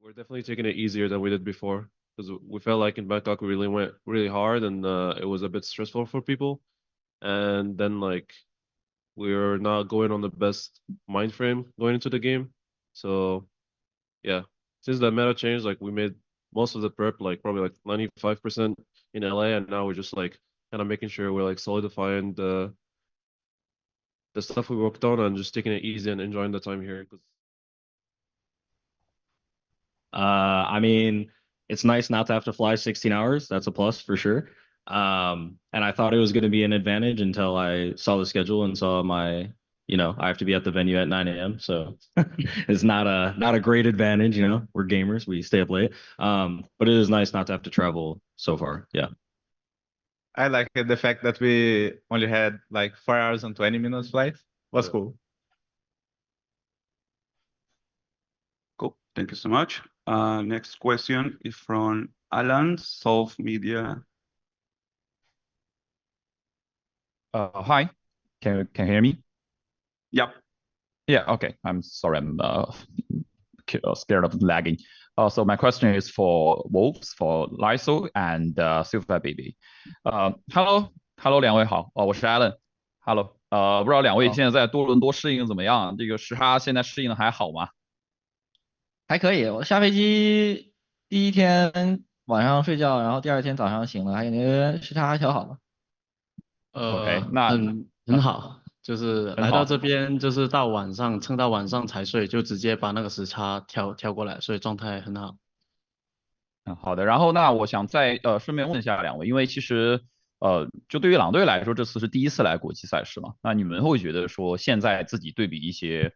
We're definitely taking it easier than we did before because we felt like in Bangkok we really went really hard and it was a bit stressful for people. And then like we're not going on the best mind frame going into the game. So yeah, since the meta changed, like we made most of the prep like probably like 95% in LA, and now we're just like kind of making sure we're like solidifying the stuff we worked on and just taking it easy and enjoying the time here. 'Cause I mean, it's nice not to have to fly 16 hours. That's a plus for sure. And I thought it was going to be an advantage until I saw the schedule and saw I have to be at the venue at 9 a.m. So it's not a great advantage. We're gamers, we stay up late. But it is nice not to have to travel so far. Yeah. I like the fact that we only had like 4 hours and 20 minutes flight. Was Yeah. cool. Cool. Thank you so much. Next question is from Alan, Solve Media. Hi, can you hear me? Yep. Yeah, okay. I'm sorry, I'm scared of lagging. So my question is for Wolves, for Lysol and Silver Baby. Hello， 两位好，我是 Alan。Hello，不知道两位现在在多伦多适应怎么样？这个时差现在适应的还好吗？还可以，我下飞机第一天晚上睡觉，然后第二天早上醒了，还感觉时差还调好了。OK，那很好，就是来到这边就是到晚上，撑到晚上才睡，就直接把那个时差调过来，所以状态很好。好的，然后那我想再顺便问一下两位，因为其实就对于狼队来说，这次是第一次来国际赛事嘛，那你们会觉得说现在自己对比一些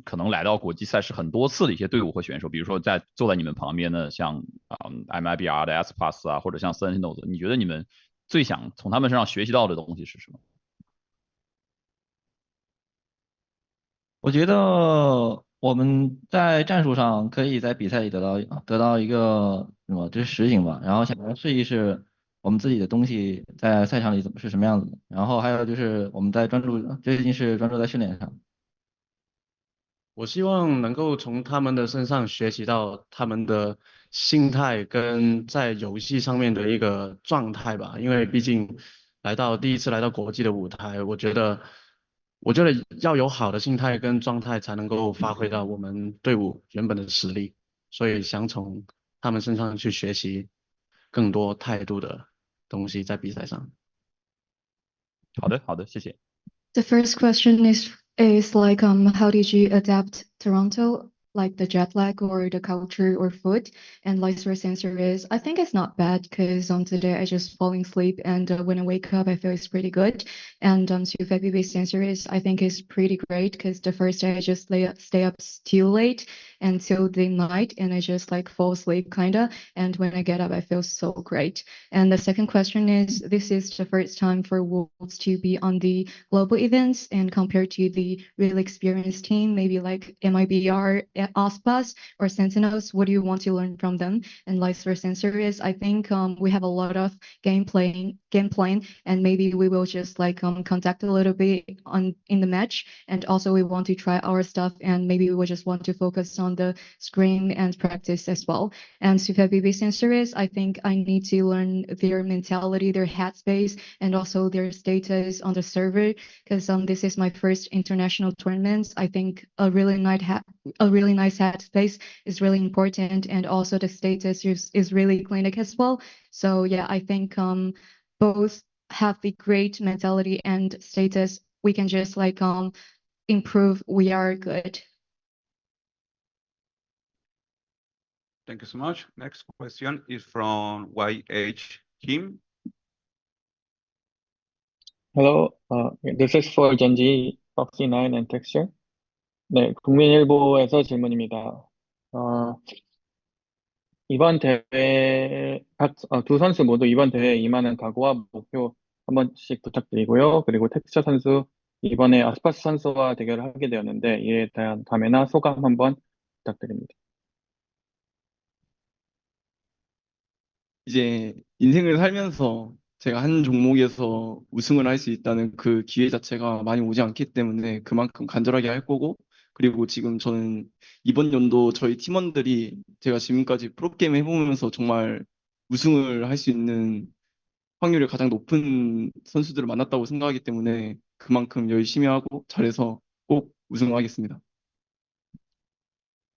可能来到国际赛事很多次的一些队伍和选手，比如说坐在你们旁边的像MIBR 的 ASPAS 啊，或者像 Sentinels， 你觉得你们最想从他们身上学习到的东西是什么？我觉得我们在战术上可以在比赛里得到一个什么，就是实景吧，然后想要试一试我们自己的东西在赛场里是什么样子的，然后还有就是我们在最近是专注在训练上。我希望能够从他们的身上学习到他们的心态跟在游戏上面的一个状态吧，因为毕竟第一次来到国际的舞台，我觉得要有好的心态跟状态才能够发挥到我们队伍原本的实力，所以想从他们身上去学习更多态度的东西在比赛上。好的，谢谢。The first question is like how did you adapt Toronto, like the jet lag or the culture or food? And vice versa answer is I think it's not bad because today I just falling asleep and when I wake up I feel it's pretty good. And so based answer is I think it's pretty great because the first day I just stay up too late until the night and I just like fall asleep kinda, and when I get up I feel so great. And the second question is this is the first time for Wolves to be on the global events, and compared to the really experienced team, maybe like MIBR, ASPAS or Sentinels, what do you want to learn from them? And vice versa answer is I think we have a lot of game playing and maybe we will just like contact a little bit in the match, and also we want to try our stuff and maybe we will just want to focus on the scrim and practice as well. And Super BB's answer is I think I need to learn their mentality, their headspace, and also their status on the server because this is my first international tournament. I think a really nice headspace is really important, and also the status is really clinic as well. So yeah, I think both have the great mentality and status. We can just like improve. We are good. Thank you so much. Next question is from YH Kim. Hello, this is for Genji, Foxy9 and Texture. 네, 국민일보에서 질문입니다. 이번 대회 두 선수 모두 이번 대회에 임하는 각오와 목표 한 번씩 부탁드리고요. 그리고 텍스처 선수 이번에 아스파스 선수와 대결을 하게 되었는데 이에 대한 감회나 소감 한번 부탁드립니다. 이제 인생을 살면서 제가 한 종목에서 우승을 할 수 있다는 그 기회 자체가 많이 오지 않기 때문에 그만큼 간절하게 할 거고, 그리고 지금 저는 이번 연도 저희 팀원들이 제가 지금까지 프로게임 해보면서 정말 우승을 할 수 있는 확률이 가장 높은 선수들을 만났다고 생각하기 때문에 그만큼 열심히 하고 잘해서 꼭 우승하겠습니다.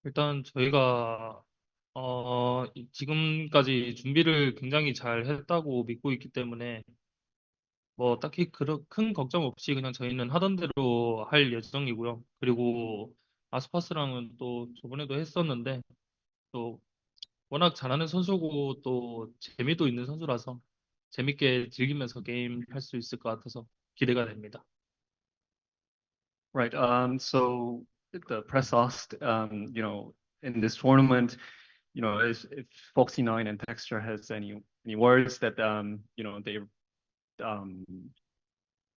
일단 저희가 지금까지 준비를 굉장히 잘 했다고 믿고 있기 때문에 뭐 딱히 큰 걱정 없이 그냥 저희는 하던 대로 할 예정이고요. 그리고 아스파스랑은 또 저번에도 했었는데 또 워낙 잘하는 선수고 또 재미도 있는 선수라서 재밌게 즐기면서 게임 할 수 있을 것 같아서 기대가 됩니다. Right. So the press asked, in this tournament, if Foxy9 and Texture has any words that they um,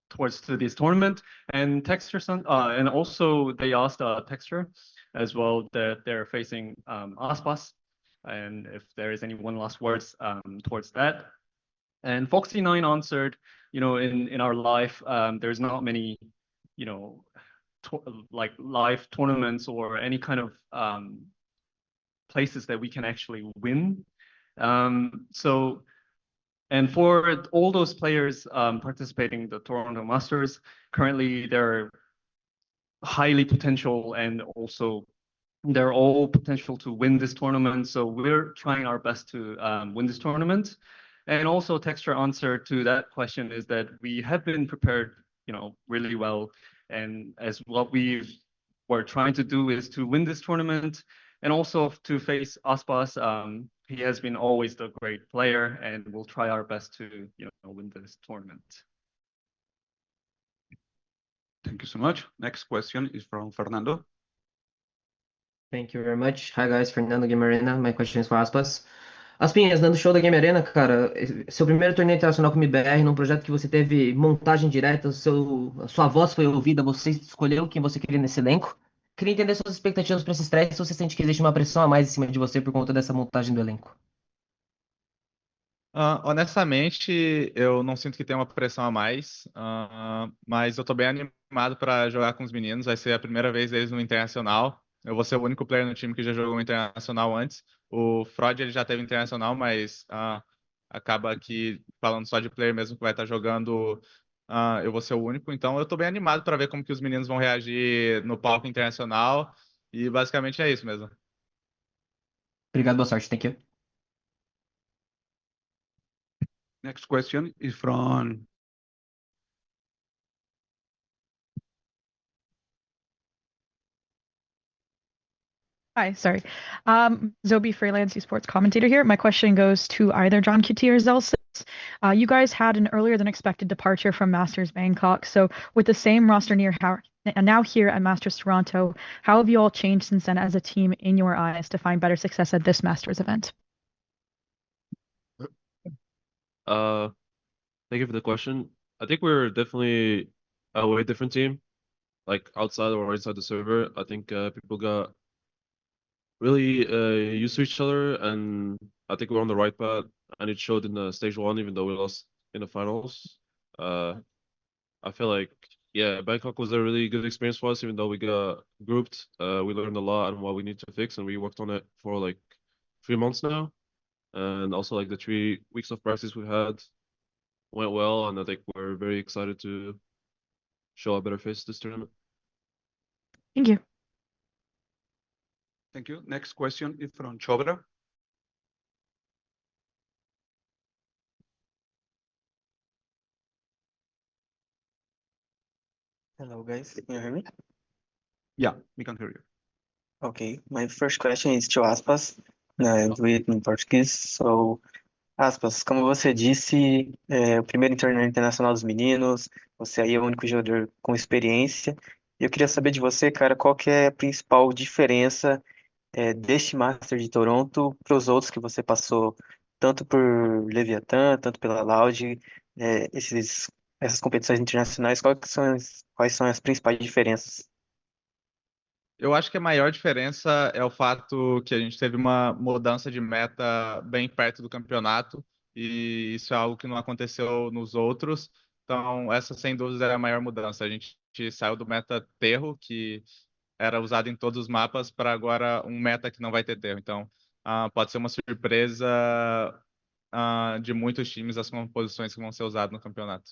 towards to this tournament, and and also they asked Texture as well that they're facing ASPAS, and if there is any one last words towards that. And Foxy9 answered, in our life, there's not many, like live tournaments or any kind of places that we can actually win. And for all those players participating in the Toronto Masters, currently they're highly potential and also they're all potential to win this tournament. So we're trying our best to win this tournament. And also texture answer to that question is that we have been prepared, really well. And as what we were trying to do is to win this tournament and also to face ASPAS. He has been always the great player and we'll try our best to, win this tournament. Thank you so much. Next question is from Fernando. Thank you very much. Hi guys, Fernando Game Arena. My question is for Aspas. Aspinhas, dando show da Game Arena, cara, seu primeiro torneio internacional com o MIBR, num projeto que você teve montagem direta, a sua voz foi ouvida, você escolheu quem você queria nesse elenco. Queria entender suas expectativas para esse estreia, se você sente que existe uma pressão a mais em cima de você por conta dessa montagem do elenco. Honestamente, eu não sinto que tem uma pressão a mais, mas eu tô bem animado para jogar com os meninos. Vai ser a primeira vez deles no Internacional. Eu vou ser o único player no time que já jogou um Internacional antes. O Frod ele já teve Internacional, mas acaba que, falando só de player mesmo que vai estar jogando, eu vou ser o único. Então eu tô bem animado para ver como que os meninos vão reagir no palco internacional. E basicamente é isso mesmo. Obrigado, boa sorte. Thank you. Next question is from Hi, sorry. Zobi Freelance Esports commentator here. My question goes to either johnqt or Zelsis. You guys had an earlier than expected departure from Masters Bangkok. So with the same roster now here at Masters Toronto, how have you all changed since then as a team in your eyes to find better success at this Masters event? Thank you for the question. I think we're definitely a way different team, like outside or inside the server. I think people got really used to each other, and I think we're on the right path. And it showed in the stage 1, even though we lost in the finals. I feel like, yeah, Bangkok was a really good experience for us, even though we got grouped. We learned a lot on what we need to fix, and we worked on it for like 3 months now. And also like the 3 weeks of practice we had went well, and I think we're very excited to show a better face this tournament. Thank you. Thank you. Next question is from Chobra. Hello, guys. Can you hear me? Yeah, we can hear you. Okay. My first question is to Aspas. I'll do it in Portuguese. So, Aspas, como você disse, o primeiro torneio internacional dos meninos, você aí é o único jogador com experiência. Eu queria saber de você, cara, qual que é a principal diferença deste Master de Toronto para os outros que você passou, tanto por Leviathan, tanto pela Loud, essas competições internacionais, quais são as principais diferenças? Eu acho que a maior diferença é o fato que a gente teve uma mudança de meta bem perto do campeonato, e isso é algo que não aconteceu nos outros. Então, essa sem dúvida é a maior mudança. A gente saiu do meta terro, que era usado em todos os mapas, para agora um meta que não vai ter terro. Então, pode ser uma surpresa de muitos times as composições que vão ser usadas no campeonato.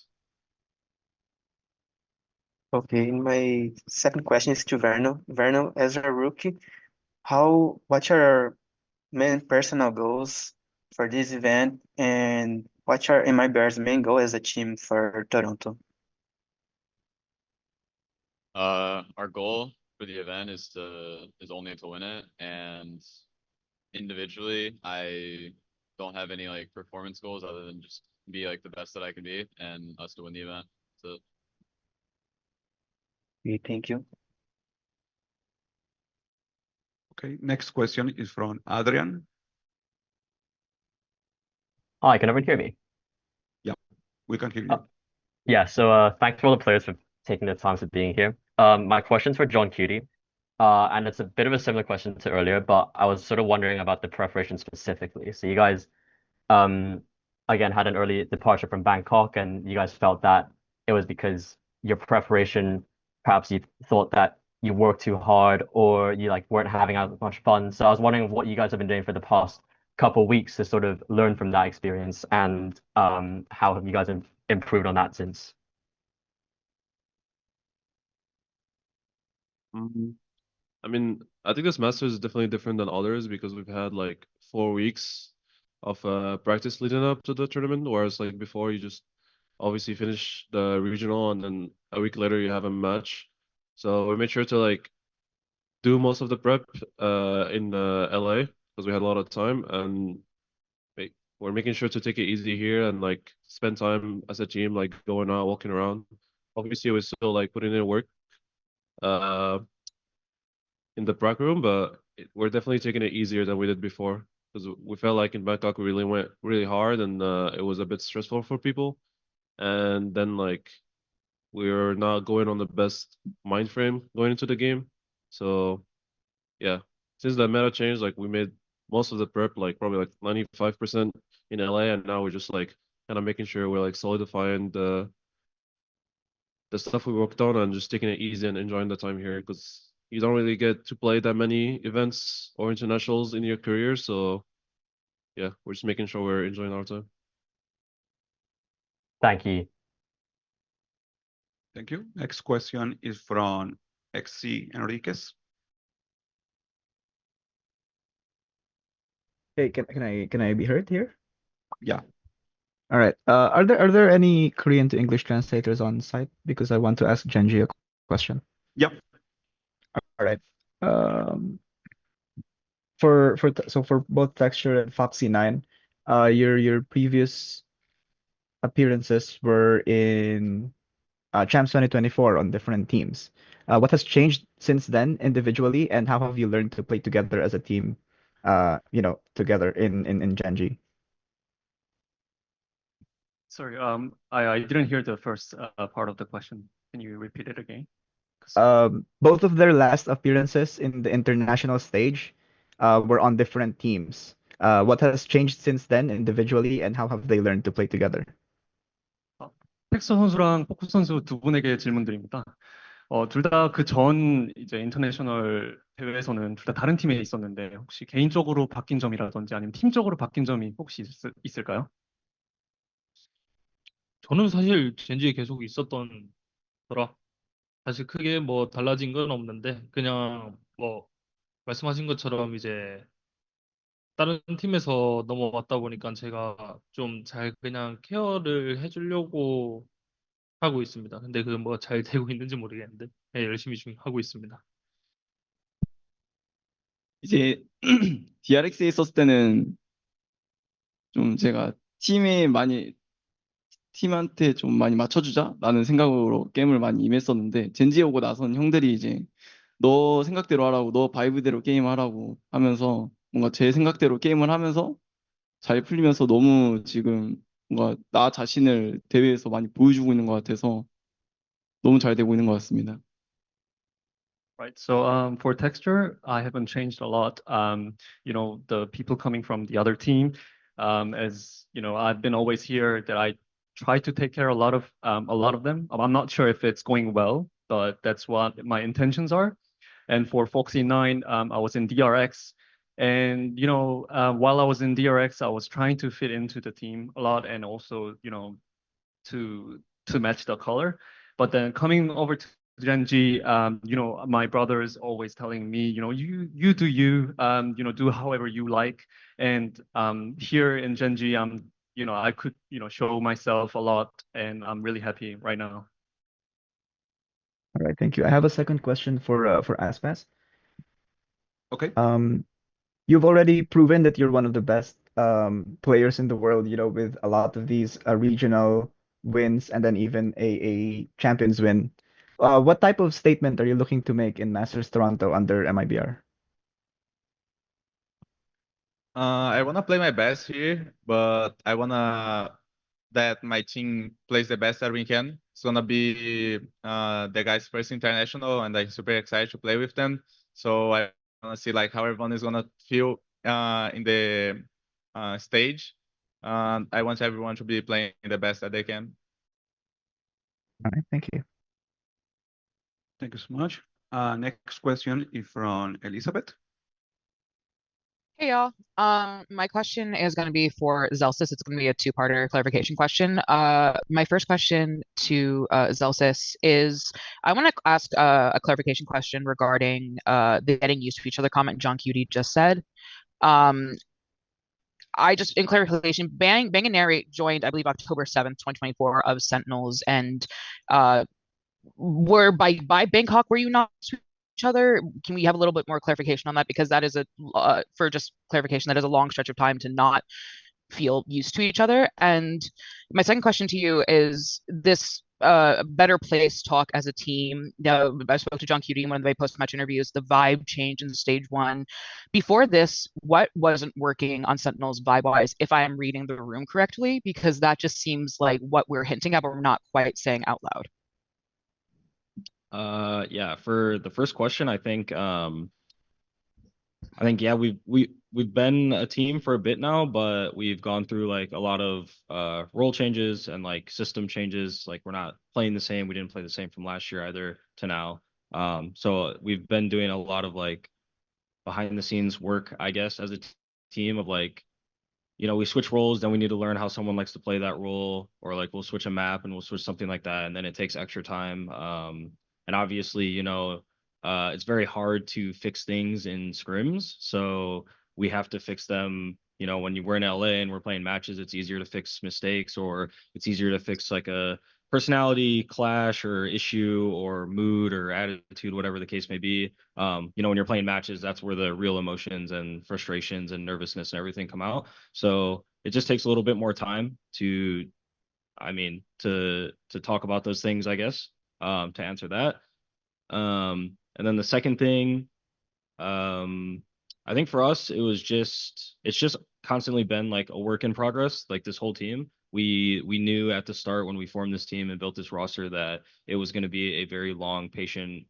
Okay, my second question is to Verno. Verno, as a rookie, what are your main personal goals for this event, and what are MIBR's main goal as a team for Toronto? Our goal for the event is only to win it, and individually, I don't have any like performance goals other than just be like the best that I can be and us to win the event. So Okay, thank you. Okay, next question is from Adrian. Hi, can everyone hear me? Yeah, we can hear you. Yeah, so thanks to all the players for taking the time for being here. My question's for johnqt, and it's a bit of a similar question to earlier, but I was sort of wondering about the preparation specifically. So you guys, again, had an early departure from Bangkok, and you guys felt that it was because your preparation, perhaps you thought that you worked too hard or you like weren't having as much fun. So I was wondering what you guys have been doing for the past couple of weeks to sort of learn from that experience, and how have you guys improved on that since? I mean, I think this Masters is definitely different than others because we've had like 4 weeks of practice leading up to the tournament, whereas like before you just obviously finish the regional and then a week later you have a match. So we made sure to like do most of the prep in LA because we had a lot of time, and we're making sure to take it easy here and like spend time as a team, like going out, walking around. Obviously, we're still like putting in work uh in the prac room, but we're definitely taking it easier than we did before because we felt like in Bangkok we really went really hard and it was a bit stressful for people. And then like we're not going on the best mind frame going into the game. So yeah, since the meta changed, like we made most of the prep, like probably like 95% in LA, and now we're just like kind of making sure we're like solidifying the stuff we worked on and just taking it easy and enjoying the time here because you don't really get to play that many events or internationals in your career. So yeah, we're just making sure we're enjoying our time. Thank you. Thank you. Next question is from XC Enriquez. Hey, can I be heard here? Yeah. All right. Are there any Korean to English translators on site? Because I want to ask Genji a question. Yep. All right. So for both Texture and Foxy9, your previous appearances were in Champs 2024 on different teams. What has changed since then individually, and how have you learned to play together as a team? Together in Genji. Sorry, I didn't hear the first part of the question. Can you repeat it again? Both of their last appearances in the international stage were on different teams. What has changed since then individually, and how have they learned to play together? 텍스처 선수랑 포쿠 선수 두 분에게 질문드립니다. 둘 다 그 전 이제 인터내셔널 대회에서는 둘 다 다른 팀에 있었는데 혹시 개인적으로 바뀐 점이라든지 아니면 팀적으로 바뀐 점이 혹시 있을까요? 저는 사실 젠지에 계속 있었던 거라 사실 크게 뭐 달라진 건 없는데 그냥 뭐 말씀하신 것처럼 이제 다른 팀에서 넘어왔다 보니까 제가 좀 잘 그냥 케어를 해주려고 하고 있습니다. 근데 그 뭐 잘 되고 있는지 모르겠는데 네, 열심히 하고 있습니다. 이제 DRX에 있었을 때는 좀 제가 팀한테 좀 많이 맞춰주자라는 생각으로 게임을 많이 임했었는데 젠지에 오고 나선 형들이 이제 너 생각대로 하라고, 너 바이브대로 게임하라고 하면서 뭔가 제 생각대로 게임을 하면서 잘 풀리면서 너무 지금 뭔가 나 자신을 대회에서 많이 보여주고 있는 것 같아서 너무 잘 되고 있는 것 같습니다. Right. So for texture, I haven't changed a lot. The people coming from the other team, as you know, I've been always here that I try to take care of a lot of them. I'm not sure if it's going well, but that's what my intentions are. And for Foxy9, I was in DRX. And while I was in DRX, I was trying to fit into the team a lot, and also to match the color. But then coming over to Genji, my brother is always telling me, you do you, do however you like. And here in Genji, I could, show myself a lot, and I'm really happy right now. All right, thank you. I have a second question for ASPAS. Okay. You've already proven that you're one of the best players in the world, with a lot of these regional wins and then even a champions win. What type of statement are you looking to make in Masters Toronto under MIBR? I wanna play my best here, but I wanna that my team plays the best that we can. It's gonna be the guys' first international, and I'm super excited to play with them. So I wanna see like how everyone is gonna feel in the stage. I want everyone to be playing the best that they can. All right, thank you. Thank you so much. Next question is from Elizabeth. Hey y'all. My question is going to be for Zelsis. It's going to be a two-parter clarification question. My first question to Zelsis is, I want to ask a clarification question regarding the getting used to each other comment johnqt just said. In clarification, Bang and Narrate joined, I believe, October 7th, 2024 of Sentinels, and were by Bangkok, were you not to each other? Can we have a little bit more clarification on that? Because that is for just clarification, that is a long stretch of time to not feel used to each other. And my second question to you is this better place talk as a team. I spoke to johnqt in one of the post-match interviews. The vibe changed in stage one. Before this, what wasn't working on Sentinels vibe-wise, if I am reading the room correctly? Because that just seems like what we're hinting at, but we're not quite saying out loud. Yeah, for the first question, I think yeah, we've been a team for a bit now, but we've gone through like a lot of role changes and like system changes. Like we're not playing the same. We didn't play the same from last year either to now. So we've been doing a lot of like behind the scenes work, I guess, as a team of like, we switch roles, then we need to learn how someone likes to play that role, or like we'll switch a map and we'll switch something like that, and then it takes extra time. And obviously, it's very hard to fix things in scrims, so we have to fix them. When we're in LA and we're playing matches, it's easier to fix mistakes, or it's easier to fix like a personality clash or issue or mood or attitude, whatever the case may be. When you're playing matches, that's where the real emotions and frustrations and nervousness and everything come out. So it just takes a little bit more time to talk about those things, I guess, to answer that. And then the second thing, I think for us, it's just constantly been like a work in progress, like this whole team. We knew at the start when we formed this team and built this roster that it was going to be a very long, patient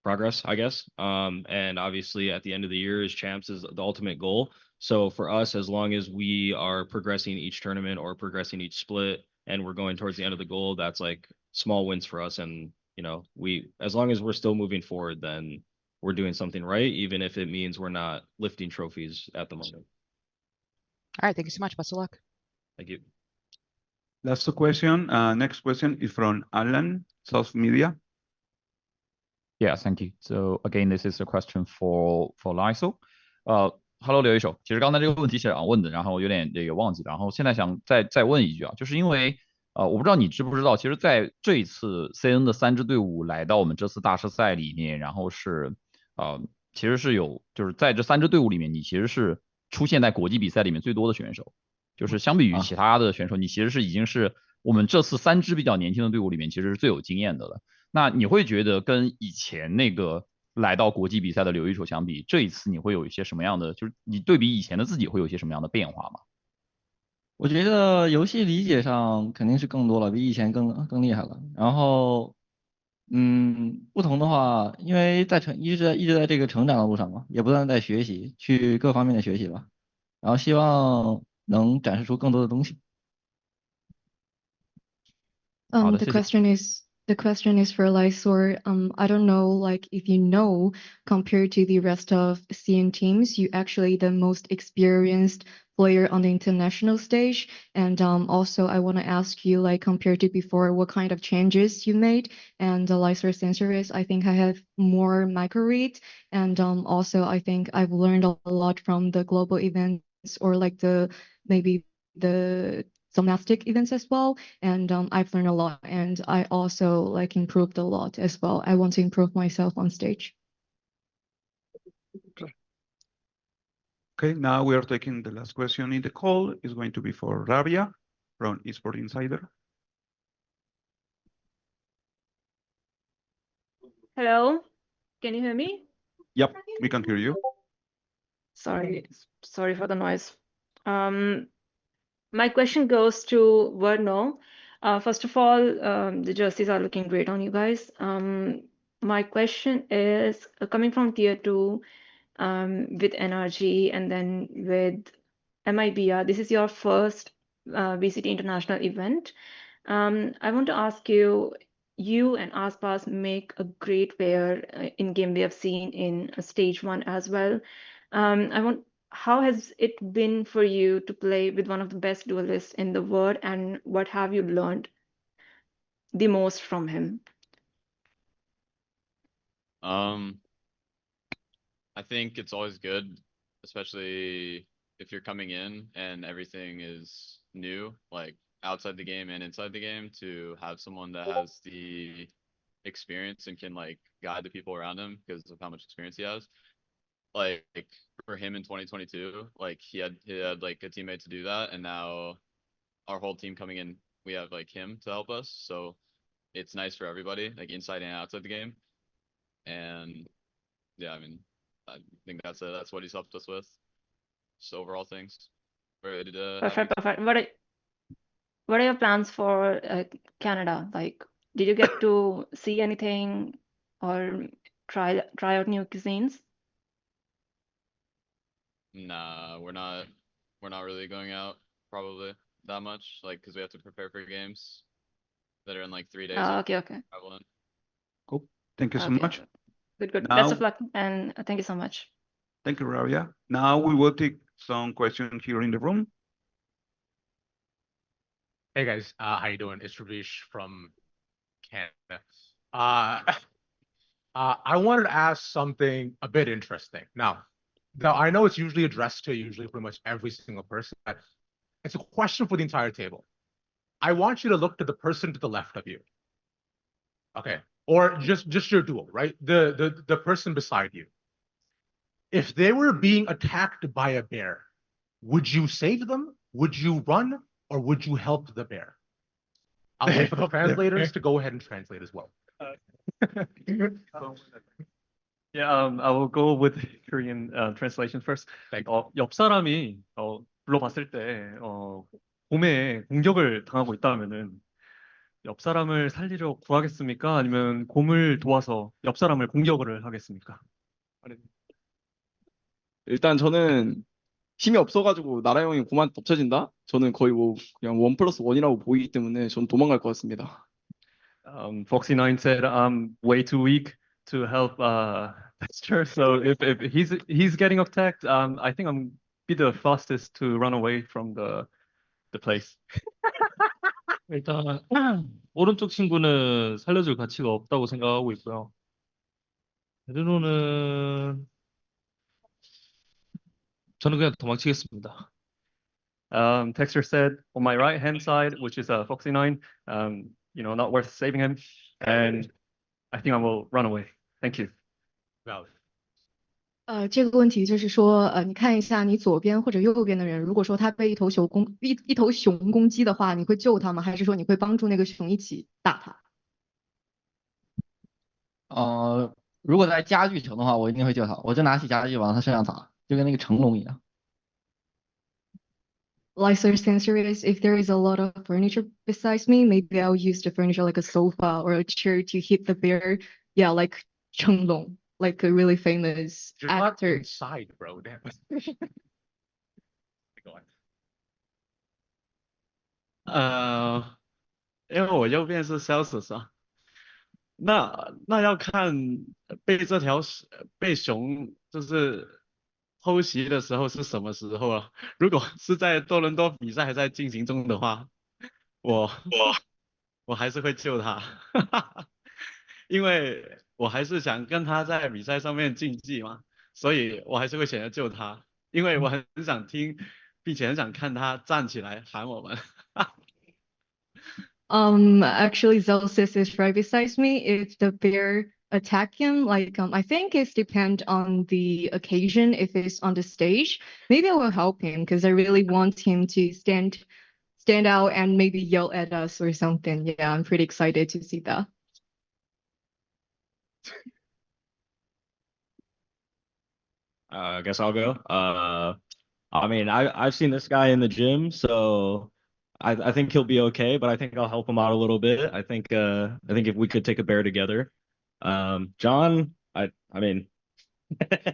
progress, I guess. And obviously at the end of the year is champs is the ultimate goal. So for us, as long as we are progressing each tournament or progressing each split and we're going towards the end of the goal, that's like small wins for us. And, as long as we're still moving forward, then we're doing something right, even if it means we're not lifting trophies at the moment. All right, thank you so much. Best of luck. Thank you. Last question. Next question is from Alan, South Media. Yeah, thank you. So again, this is a question for Lysol. Hello， 刘一手。其实刚才这个问题是想问的，然后有点这个忘记了，然后现在想再问一句啊，就是因为我不知道你知不知道，其实在这一次 CN 的3支队伍来到我们这次大师赛里面，然后是其实是有就是在这3支队伍里面，你其实是出现在国际比赛里面最多的选手，就是相比于其他的选手，你其实是已经是我们这次3支比较年轻的队伍里面其实是最有经验的了。那你会觉得跟以前那个来到国际比赛的刘一手相比，这一次你会有一些什么样的，就是你对比以前的自己会有一些什么样的变化吗？我觉得游戏理解上肯定是更多了，比以前更厉害了。然后，不同的话，因为一直在这个成长的路上嘛，也不断地在学习，去各方面的学习吧。然后希望能展示出更多的东西。The question is The question is for Lysor. I don't know, like if you know, compared to the rest of CN teams, you actually the most experienced player on the international stage. And also I want to ask you, like compared to before, what kind of changes you made? And the Lysor's answer is, I think I have more micro read, and also I think I've learned a lot from the global events or like the maybe the domestic events as well. And I've learned a lot, and I also like improved a lot as well. I want to improve myself on stage. Okay, now we are taking the last question in the call. It's going to be for Rabia from Esport Insider. Hello, can you hear me? Yep, we can hear you. Sorry for the noise. My question goes to Verno. First of all, the jerseys are looking great on you guys. My question is coming from tier 2 with NRG and then with MIBR. This is your first VCT international event. I want to ask you, you and ASPAS make a great pair in game we have seen in stage 1 as well. How has it been for you to play with one of the best duelists in the world, and what have you learned the most from him? I think it's always good, especially if you're coming in and everything is new, like outside the game and inside the game, to have someone that has the experience and can like guide the people around him because of how much experience he has. Like for him in 2022, like he had like a teammate to do that, and now our whole team coming in, we have like him to help us. So it's nice for everybody, like inside and outside the game. And yeah, I mean, I think that's what he's helped us with. Just overall things. Ready to Perfect. What are your plans for Canada? Like, did you get to see anything or try out new cuisines? Nah, we're not really going out probably that much, like because we have to prepare for games that are in like 3 days. Okay. Traveling. Cool. Thank you so Okay. much. Good. Now, Best of luck, and thank you so much. thank you, Rabia. Now we will take some questions here in the room. Hey guys, how you doing? It's Ravish from Canada. I wanted to ask something a bit interesting. Now, I know it's usually addressed to pretty much every single person, but it's a question for the entire table. I want you to look to the person to the left of you. Okay. Or just your duo, right? The person beside you. If they were being attacked by a bear, would you save them? Would you run? Or would you help the bear? I'll wait for the translators to go ahead and translate as well. Yeah, I will go with Korean translation first. 옆 사람이 불러봤을 때 곰에 공격을 당하고 있다면은 옆 사람을 살리려 구하겠습니까? 아니면 곰을 도와서 옆 사람을 공격을 하겠습니까? 일단 저는 힘이 없어가지고 나라 형이 곰한테 덮쳐진다? 저는 거의 뭐 그냥 1+1이라고 보이기 때문에 저는 도망갈 것 같습니다. Foxy9 said I'm way too weak to help Texture. So if he's getting attacked, I think I'm be the fastest to run away from the place. 일단 오른쪽 친구는 살려줄 가치가 없다고 생각하고 있고요. 베르노는 저는 그냥 도망치겠습니다. Texture said on my right hand side, which is Foxy9, not worth saving him, and I think I will run away. Thank you. 这个问题就是说，你看一下你左边或者右边的人，如果说他被一头熊攻击的话，你会救他吗？还是说你会帮助那个熊一起打他？如果在家具城的话，我一定会救他，我就拿起家具往他身上砸，就跟那个成龙一样。Lyser's answer is, if there is a lot of furniture besides me, maybe I'll use the furniture like a sofa or a chair to hit the bear. Yeah, like Chen Long, like a really famous You're actor. not inside, bro. Damn. Go on. 因为我右边是 Celsius 啊，那要看被熊就是偷袭的时候是什么时候啊？如果是在多伦多比赛还在进行中的话，我我还是会救他，因为我还是想跟他在比赛上面竞技嘛，所以我还是会选择救他，因为我很想听，并且很想看他站起来喊我们。Actually, Zelsis is right beside me. If the bear attack him, I think it's depend on the occasion. If it's on the stage, maybe I will help him because I really want him to stand out and maybe yell at us or something. Yeah, I'm pretty excited to see that. I guess I'll go. I mean, I've seen this guy in the gym, so I think he'll be okay, but I think I'll help him out a little bit. I think if we could take a bear together. John, I mean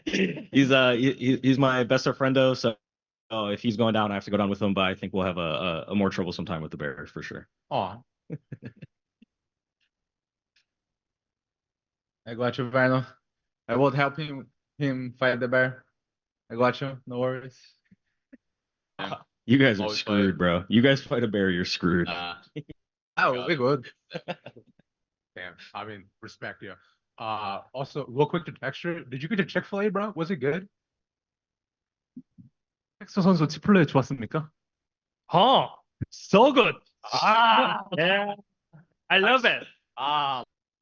he's my best of friendo, so if he's going down, I have to go down with him, but I think we'll have a more troublesome time with the bears for sure. Ó. I got you, Verno. I will help him fight the bear. I got you. No worries. You guys are Always screwed, fight. bro. You guys fight a bear, you're screwed. Oh, we're good. Damn, I mean, respect, yeah. Also, real quick to Texture, did you get to Chick-fil-A, bro? Was it good? 텍스처 선수 치플레이 좋았습니까? Huh. So good. Yeah. I love it.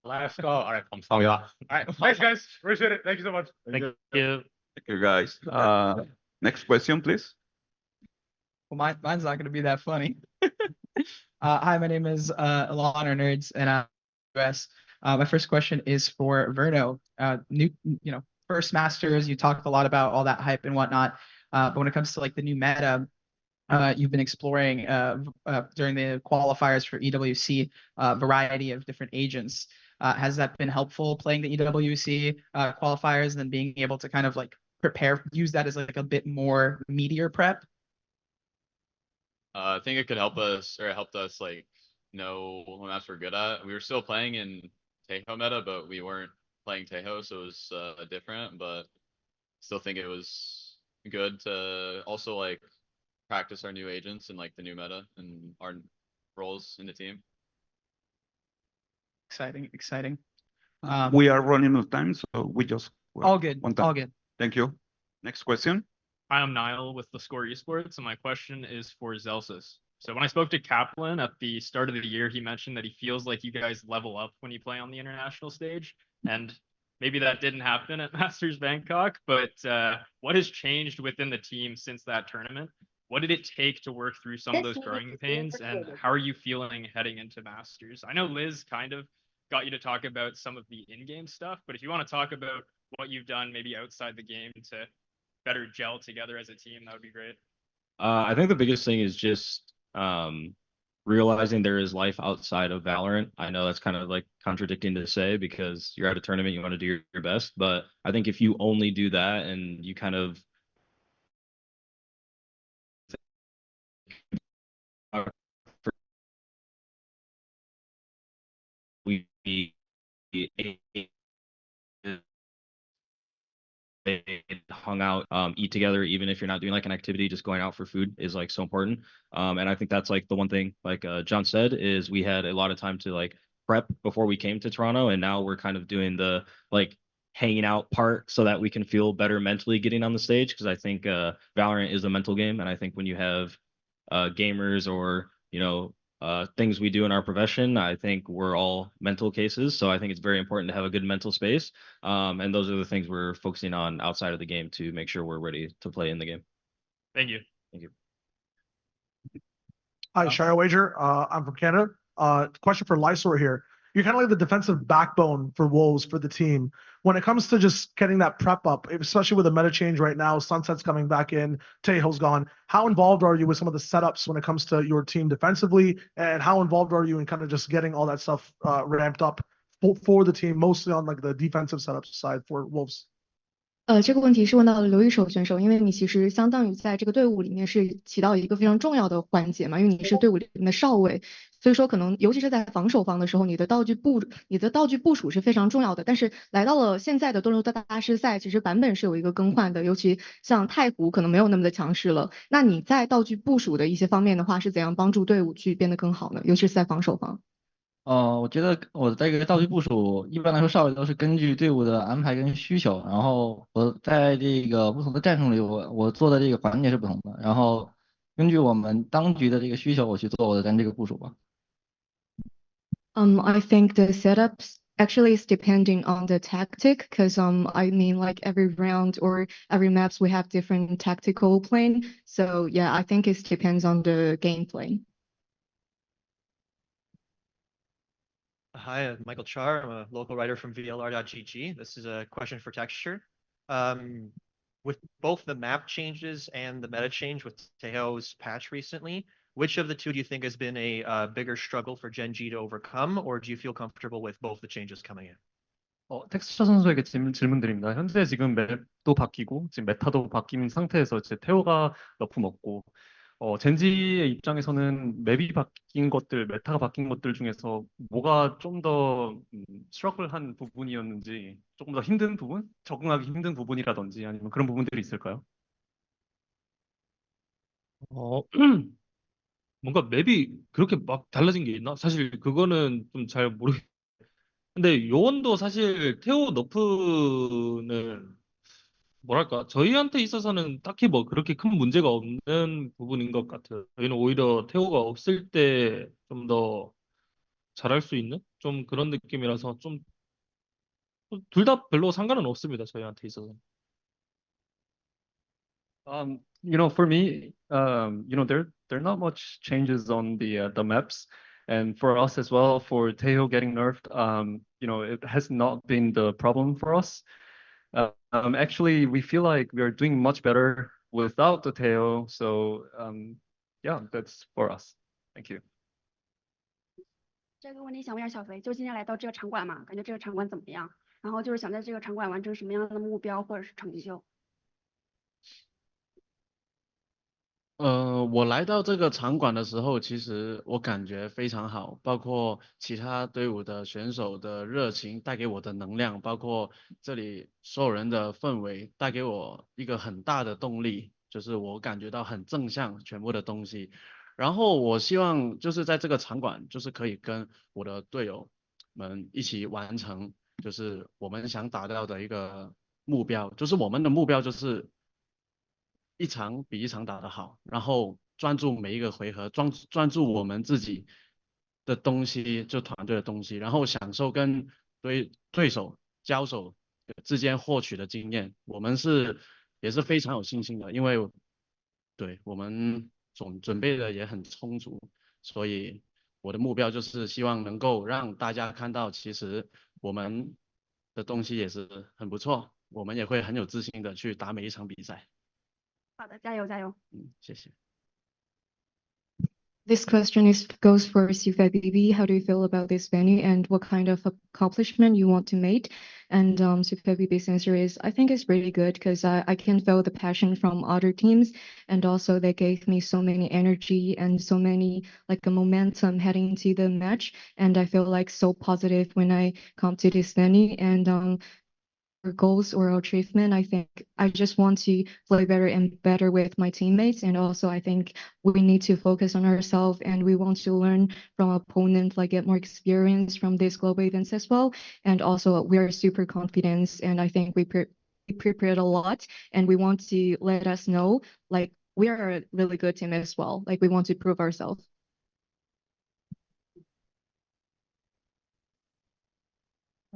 Let's go. All right, 감사합니다. All right, thanks, guys. Appreciate it. Thank you so much. Thank you. Thank you, guys. Next question, please. Well, mine's not going to be that funny. Hi, my name is Alana Nerds, and I'm US. My first question is for Verno. First Masters, you talked a lot about all that hype and whatnot. But when it comes to like the new meta, you've been exploring during the qualifiers for EWC a variety of different agents. Has that been helpful playing the EWC qualifiers and then being able to kind of like use that as like a bit more meteor prep? I think it could help us, or it helped us like know what maps we're good at. We were still playing in Tejo meta, but we weren't playing Tejo, so it was different. But still think it was good to also like practice our new agents and like the new meta and our roles in the team. Exciting. We are running out of time, so we just all good. one time. All good. Thank you. Next question. Hi, I'm Niall with the Score Esports, and my question is for Zelsis. So when I spoke to Kaplan at the start of the year, he mentioned that he feels like you guys level up when you play on the international stage, and maybe that didn't happen at Masters Bangkok, but what has changed within the team since that tournament? What did it take to work through some of those growing pains, and how are you feeling heading into Masters? I know Liz kind of got you to talk about some of the in-game stuff, but if you want to talk about what you've done maybe outside the game to better gel together as a team, that would be great. I think the biggest thing is just realizing there is life outside of Valorant. I know that's kind of like contradicting to say because you're at a tournament, you want to do your best, but I think if you only do that and you kind of we hung out, eat together, even if you're not doing like an activity, just going out for food is like so important. And I think that's like the one thing, like John said, is we had a lot of time to like prep before we came to Toronto, and now we're kind of doing the like hanging out part so that we can feel better mentally getting on the stage, because I think Valorant is a mental game, and I think when you have gamers or things we do in our profession, I think we're all mental cases. So I think it's very important to have a good mental space. And those are the things we're focusing on outside of the game to make sure we're ready to play in the game. Thank you. Thank you. Hi, Shire Wager. I'm from Canada. Question for Lysor here. You're kind of like the defensive backbone for Wolves for the team. When it comes to just getting that prep up, especially with the meta change right now, Sunset's coming back in, Tejo's gone. How involved are you with some of the setups when it comes to your team defensively? And how involved are you in kind of just getting all that stuff ramped up for the team, mostly on like the defensive setup side for Wolves? 这个问题是问到了刘一手选手，因为你其实相当于在这个队伍里面是起到一个非常重要的环节嘛，因为你是队伍里面的少尉，所以说可能尤其是在防守方的时候，你的道具部署是非常重要的。但是来到了现在的多伦多大师赛，其实版本是有一个更换的，尤其像太湖可能没有那么的强势了。那你在道具部署的一些方面的话，是怎样帮助队伍去变得更好呢？尤其是在防守方。我觉得我的这个道具部署，一般来说稍微都是根据队伍的安排跟需求，然后我在这个不同的战术里，我做的这个环节是不同的，然后根据我们当局的这个需求，我去做我的这个部署吧。I think the setups actually is depending on the tactic because I mean like every round or every maps we have different tactical plan. So yeah, I think it depends on the gameplay. Hi, I'm Michael Char. I'm a local writer from VLR.gg. This is a question for Texture. With both the map changes and the meta change with Teo's patch recently, which of the two do you think has been a bigger struggle for Gen G to overcome, or do you feel comfortable with both the changes coming in? 텍스처 선수에게 질문 드립니다. 현재 지금 맵도 바뀌고 지금 메타도 바뀐 상태에서 이제 태오가 너프 먹고 젠지의 입장에서는 맵이 바뀐 것들, 메타가 바뀐 것들 중에서 뭐가 좀 더 스트러글한 부분이었는지, 조금 더 힘든 부분, 적응하기 힘든 부분이라든지 아니면 그런 부분들이 있을까요? 어, 뭔가 맵이 그렇게 막 달라진 게 있나? 사실 그거는 좀 잘 근데 요원도 사실 테오 너프는 뭐랄까 저희한테 있어서는 딱히 뭐 그렇게 큰 문제가 없는 부분인 것 같아요. 저희는 오히려 테오가 없을 때 좀 더 잘할 수 있는 좀 그런 느낌이라서 좀 둘 다 별로 상관은 없습니다. 저희한테 있어서. For me, there are not much changes on the maps, and for us as well, for Teo getting nerfed, it has not been the problem for us. Actually, we feel like we are doing much better without the Teo, so yeah, that's for us. Thank you. 这个问题想问一下小肥，就今天来到这个场馆嘛，感觉这个场馆怎么样？然后就是想在这个场馆完成什么样的目标或者是成就？我来到这个场馆的时候，其实我感觉非常好，包括其他队伍的选手的热情带给我的能量，包括这里所有人的氛围带给我一个很大的动力，就是我感觉到很正向全部的东西。然后我希望就是在这个场馆，就是可以跟我的队友们一起完成，就是我们想达到的一个目标，就是我们的目标就是一场比一场打得好，然后专注每一个回合，专注我们自己的东西，就团队的东西，然后享受跟对手交手之间获取的经验。我们也是非常有信心的，因为对我们准备的也很充足，所以我的目标就是希望能够让大家看到，其实我们的东西也是很不错，我们也会很有自信的去打每一场比赛。好的，加油加油。谢谢。This question goes for CFIBB. How do you feel about this venue and what kind of accomplishment you want to make? And CFIBB's answer is, I think it's really good because I can feel the passion from other teams, and also they gave me so many energy and so many like a momentum heading into the match, and I feel like so positive when I come to this venue. And goals or achievement, I think I just want to play better and better with my teammates, and also I think we need to focus on ourselves and we want to learn from opponents, like get more experience from these global events as well. And also we are super confident, and I think we prepared a lot, and we want to let us know like we are a really good team as well, like we want to prove ourselves.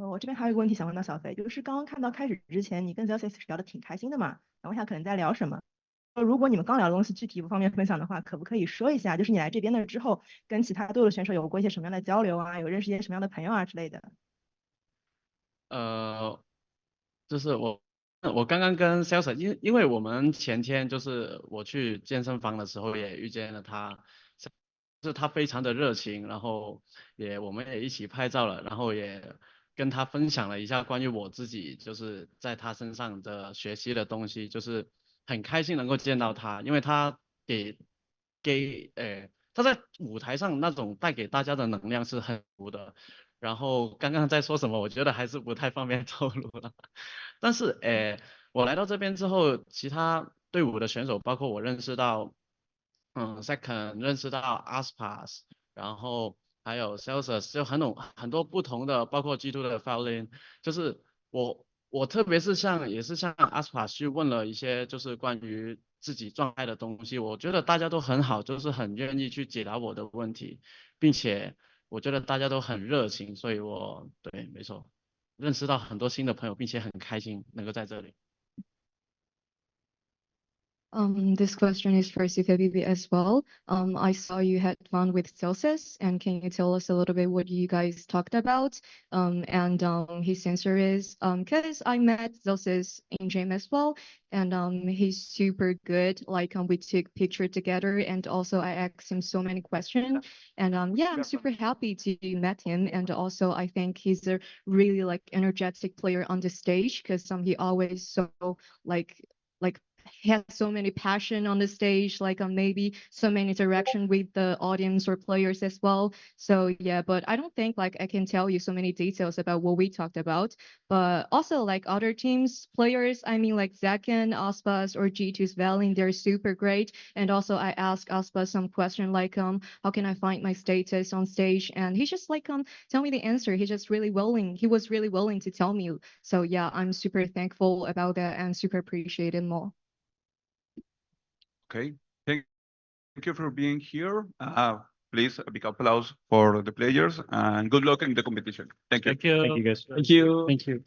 我这边还有一个问题想问到小飞，就是刚刚看到开始之前，你跟 Zelsis 聊得挺开心的嘛，想问一下可能在聊什么？如果你们刚聊的东西具体不方便分享的话，可不可以说一下，就是你来这边了之后，跟其他队伍的选手有过一些什么样的交流啊，有认识一些什么样的朋友啊之类的？就是我刚刚跟 Sales，因为我们前天就是我去健身房的时候也遇见了他，就是他非常的热情，然后我们也一起拍照了，然后也跟他分享了一下关于我自己就是在他身上的学习的东西，就是很开心能够见到他，因为他他在舞台上那种带给大家的能量是很足的。然后刚刚在说什么，我觉得还是不太方便透露了。但是我来到这边之后，其他队伍的选手，包括我认识到，Second 认识到 ASPAS，然后还有 Celsius，就很多不同的，包括 G2 的 Valerant，就是我特别是也是像 ASPAS 去问了一些就是关于自己状态的东西，我觉得大家都很好，就是很愿意去解答我的问题，并且我觉得大家都很热情，所以对，没错，认识到很多新的朋友，并且很开心能够在这里。This question is for CKBB as well. I saw you had fun with Celsius, and can you tell us a little bit what you guys talked about? His answer is, because I met Celsius in gym as well, and he's super good. Like we took picture together, and also I asked him so many questions, and yeah, I'm super happy to met him, and also I think he's a really like energetic player on the stage because he always so like he has so many passion on the stage, like maybe so many interaction with the audience or players as well. So yeah, but I don't think like I can tell you so many details about what we talked about. But also like other teams players, I mean like Zaken, ASPAS or G2's Valing, they're super great. And also I asked ASPAS some question like how can I find my status on stage? And he just like tell me the answer. He was really willing to tell me. So yeah, I'm super thankful about that and super appreciate it more. Okay, thank you for being here. Please, a big applause for the players and good luck in the competition. Thank you. Thank you. Thank you guys. Thank you.